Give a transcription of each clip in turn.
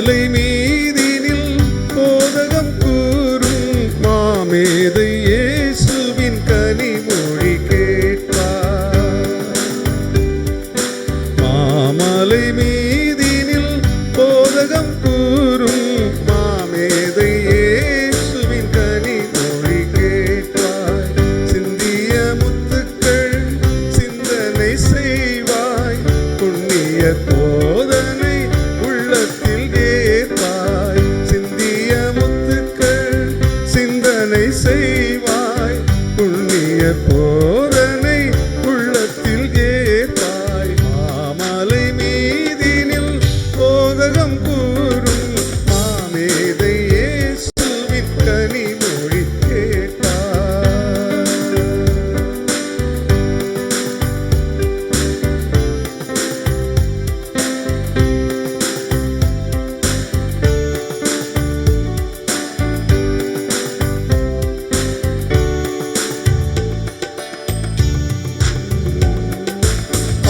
மாமலை மீதினில் போதகம் கூறும் மாமேதை இயேசுவின் கனிமொழி கேட்பார். மாமலை மீதினில் போதகம் கூறும் மாமேதை இயேசுவின் கனிமொழி கேட்பாய். சிந்திய முத்துக்கள் சிந்தனை செய்வாய், புண்ணிய போதனை உள்ளத்தில் ஏற்பாய். சிந்திய முத்துக்கள் சிந்தனை செய்வாய், புண்ணிய போதனை உள்ளத்தில் ஏற்பாய். மாமலை மீதினில் போதகம் கூறும் மாமேதை இயேசுவின் கனிமொழி கேட்பாய்.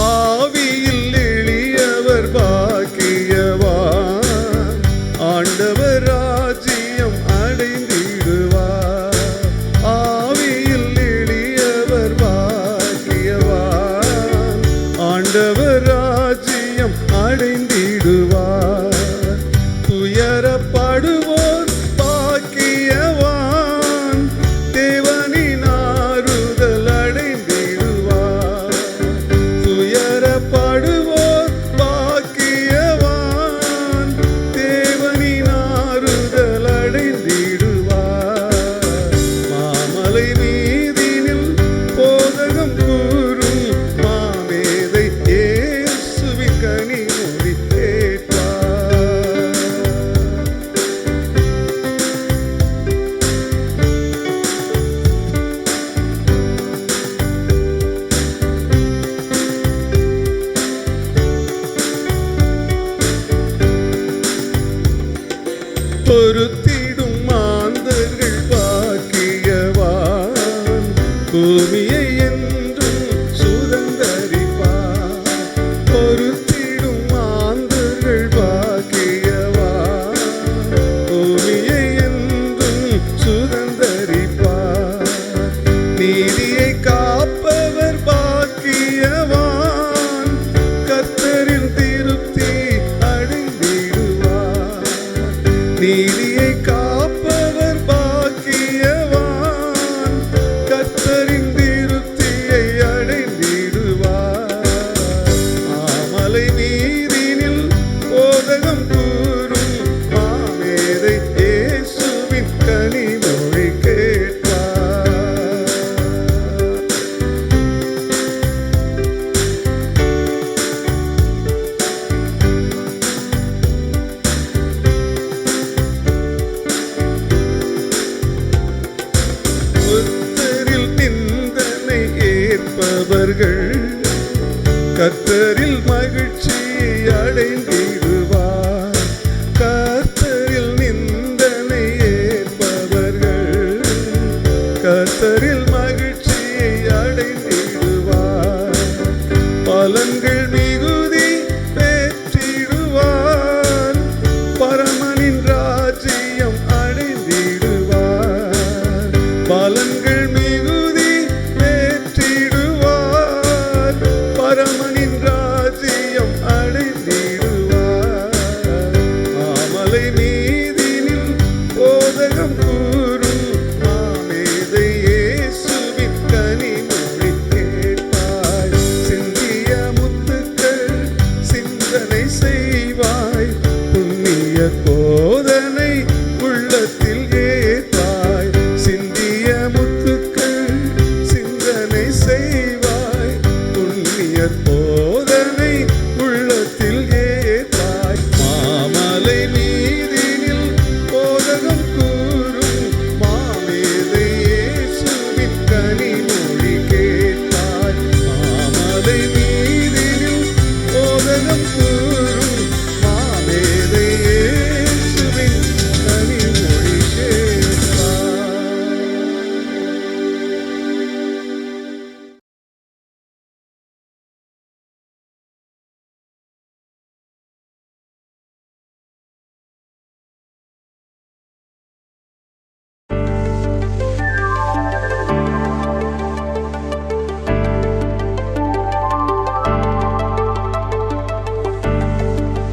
ஆவியில் எளியவர் பாக்கியவான், ஆண்டவர் ராஜ்யம் அடைந்திடுவார். ஆவியில் எளியவர் பாக்கியவான், ஆண்டவர் ராஜ்யம் அடைந்திடுவார். துயரப்படுவோர் பாக்கியவான், தேவனின் ஆறுதல் அடைந்திடுவார். துயரப்படுவோர் பாக்கியவான், தேவனின் ஆறுதல் அடைந்திடுவார். மாமலை மீதினில் போதகம் கூறும் மாமேதை இயேசுவின் கனிமொழி கேட்பார். பொறுத்திடும் மாந்தர்கள் பாக்கியவான், பூமியை என்றும் சுதந்தரிப்பார். பொறுத்திடும் மாந்தர்கள் பாக்கியவான், பூமியை என்றும் சுதந்தரிப்பார். நீதியை காப்பவர் பாக்கியவான், கர்த்தரின் திருப்தி அடைந்திடுவார். நீதியை காப்பவர் பாக்கியவான், கர்த்தரின் திருப்தியை அடைந்திடுவார். மாமலை மீதினில் போதகம் கூறும் மாமேதை இயேசுவின் கனிமொழி கேட்பார். புத்தரில் நிந்தனை ஏற்பவர்கள் கர்த்தரில் மகிழ்ச்சி அடைந்திடுவார். கர்த்தரில் நிந்தனை ஏற்பவர்கள் கர்த்தரில்